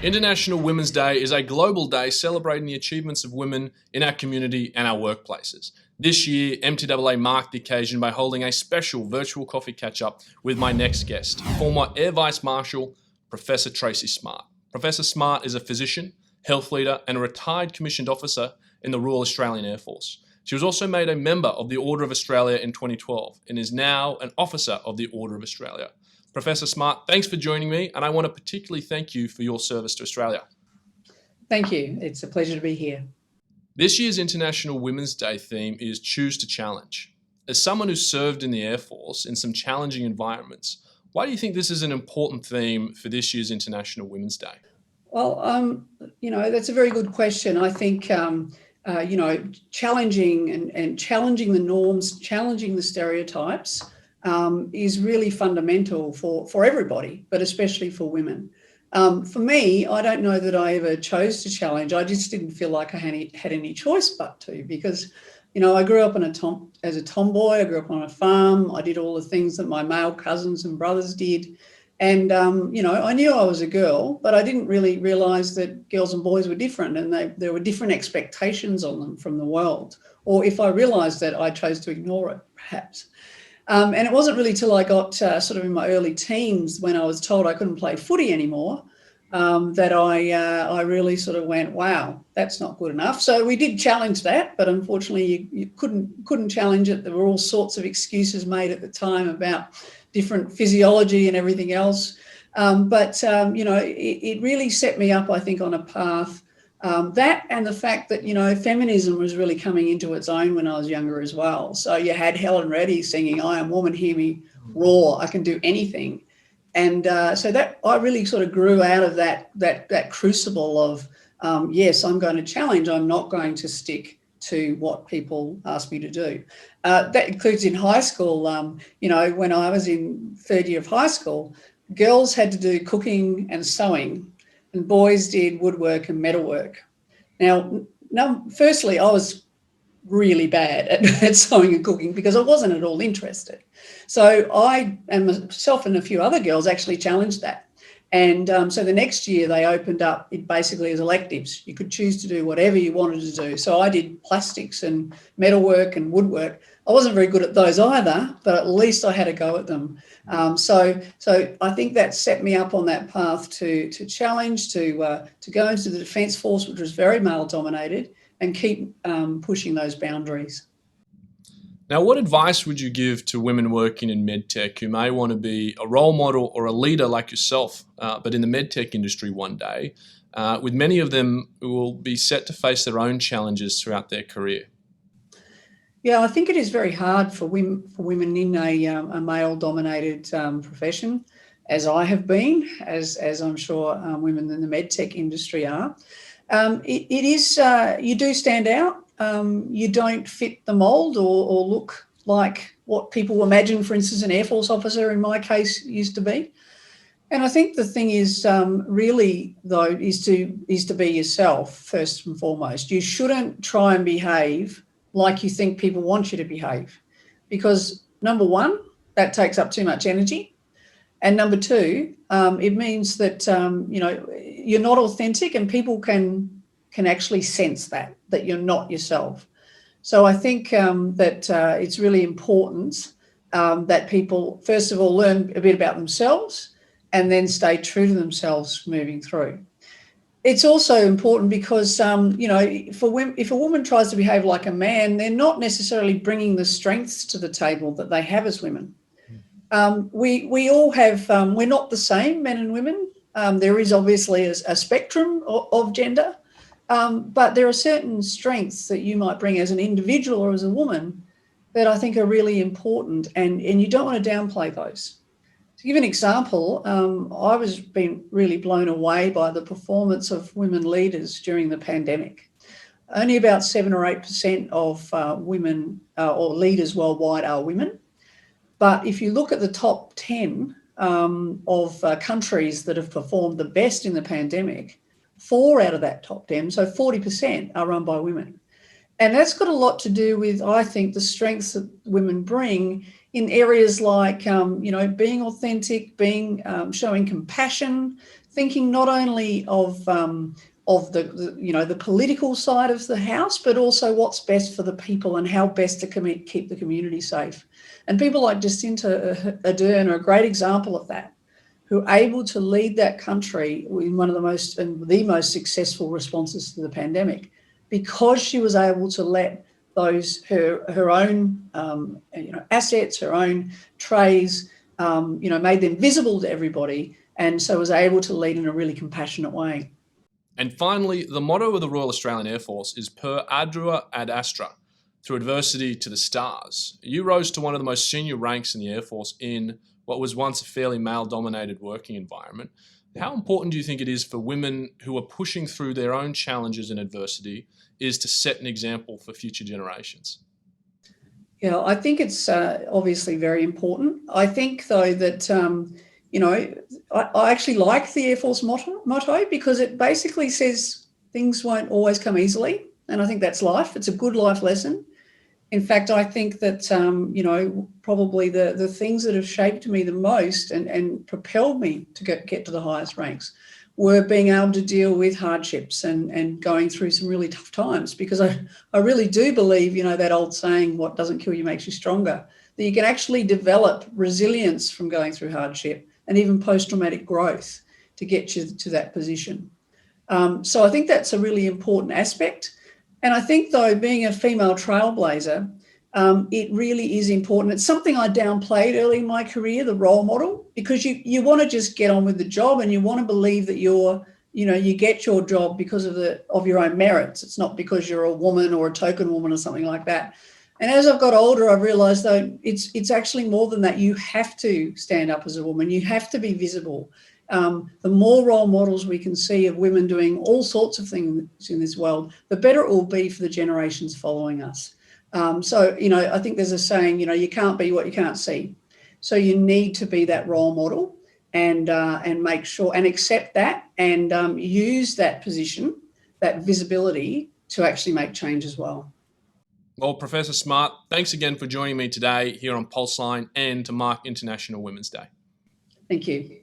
International Women's Day is a global day celebrating the achievements of women in our community and our workplaces. This year, MTAA marked the occasion by holding a special virtual coffee catch-up with my next guest, former Air-Vice Marshal, Professor Tracey Smart. Professor Smart is a physician, health leader, and a retired commissioned officer in the Royal Australian Air Force. She was also made a member of the Order of Australia in 2012 and is now an officer of the Order of Australia. Professor Smart, thanks for joining me, and I want to particularly thank you for your service to Australia. Thank you. It's a pleasure to be here. This year's International Women's Day theme is Choose to Challenge. As someone who served in the Air Force in some challenging environments, why do you think this is an important theme for this year's International Women's Day? Well, that's a very good question. I think, challenging and challenging the norms, challenging the stereotypes is really fundamental for everybody, but especially for women. For me, I don't know that I ever chose to challenge. I just didn't feel like I had any choice but to, because, I grew up as a tomboy. I grew up on a farm. I did all the things that my male cousins and brothers did. And, I knew I was a girl, but I didn't really realise that girls and boys were different, and there were different expectations on them from the world. Or if I realised that, I chose to ignore it, perhaps. And it wasn't really till I got sort of in my early teens, when I was told I couldn't play footy anymore, that I really sort of went, wow, that's not good enough. So we did challenge that, but unfortunately you couldn't challenge it. There were all sorts of excuses made at the time about different physiology and everything else. It really set me up, I think, on a path. That and the fact that, feminism was really coming into its own when I was younger as well. So you had Helen Reddy singing, "I am woman, hear me roar, I can do anything." And so that I really sort of grew out of that crucible of, yes, I'm going to challenge. I'm not going to stick to what people ask me to do. That includes in high school. When I was in third year of high school, girls had to do cooking and sewing, and boys did woodwork and metalwork. Now, firstly, I was really bad at sewing and cooking because I wasn't at all interested. So I and myself and a few other girls actually challenged that. And so the next year they opened up it basically as electives. You could choose to do whatever you wanted to do. So I did plastics and metalwork and woodwork. I wasn't very good at those either, but at least I had a go at them. So I think that set me up on that path to challenge, to go into the Defence Force, which was very male dominated, and keep pushing those boundaries. Now, what advice would you give to women working in MedTech who may want to be a role model or a leader like yourself, but in the MedTech industry one day, with many of them who will be set to face their own challenges throughout their career? Yeah, I think it is very hard for women in a male-dominated profession, as I have been, as I'm sure women in the MedTech industry are. It is, you do stand out. You don't fit the mould or look like what people imagine, for instance, an Air Force officer in my case used to be. And I think the thing is really, though, is to be yourself first and foremost. You shouldn't try and behave like you think people want you to behave, because number one, that takes up too much energy. And number two, it means that, you're not authentic, and people can actually sense that you're not yourself. So I think that it's really important that people, first of all, learn a bit about themselves and then stay true to themselves moving through. It's also important because, if a woman tries to behave like a man, they're not necessarily bringing the strengths to the table that they have as women. We all have, we're not the same, men and women. There is obviously a spectrum of gender, but there are certain strengths that you might bring as an individual or as a woman that I think are really important, and you don't want to downplay those. To give an example, I was being really blown away by the performance of women leaders during the pandemic. Only about 7 or 8% of women or leaders worldwide are women. But if you look at the top 10 of countries that have performed the best in the pandemic, 4 out of that top 10, so 40%, are run by women. And that's got a lot to do with, I think, the strengths that women bring in areas like, being authentic, showing compassion, thinking not only of the political side of the house, but also what's best for the people and how best to keep the community safe. And people like Jacinta Ardern are a great example of that, who are able to lead that country in one of the most successful responses to the pandemic, because she was able to let her own assets, her own trays, made them visible to everybody, and so was able to lead in a really compassionate way. And finally, the motto of the Royal Australian Air Force is per ardua ad astra, through adversity to the stars. You rose to one of the most senior ranks in the Air Force in what was once a fairly male-dominated working environment. How important do you think it is for women who are pushing through their own challenges and adversity is to set an example for future generations? Yeah, I think it's obviously very important. I think, though, that, I actually like the Air Force motto because it basically says things won't always come easily. And I think that's life. It's a good life lesson. In fact, I think that, probably the things that have shaped me the most and propelled me to get to the highest ranks were being able to deal with hardships and going through some really tough times, because I really do believe, that old saying, what doesn't kill you makes you stronger, that you can actually develop resilience from going through hardship and even post-traumatic growth to get you to that position. So I think that's a really important aspect. And I think, though, being a female trailblazer, it really is important. It's something I downplayed early in my career, the role model, because you want to just get on with the job and you want to believe that you get your job because of your own merits. It's not because you're a woman or a token woman or something like that. And as I've got older, I've realised, though, it's actually more than that. You have to stand up as a woman. You have to be visible. The more role models we can see of women doing all sorts of things in this world, the better it will be for the generations following us. I think there's a saying, you can't be what you can't see. So you need to be that role model and make sure and accept that and use that position, that visibility, to actually make change as well. Well, Professor Smart, thanks again for joining me today here on PulseLine and to mark International Women's Day. Thank you.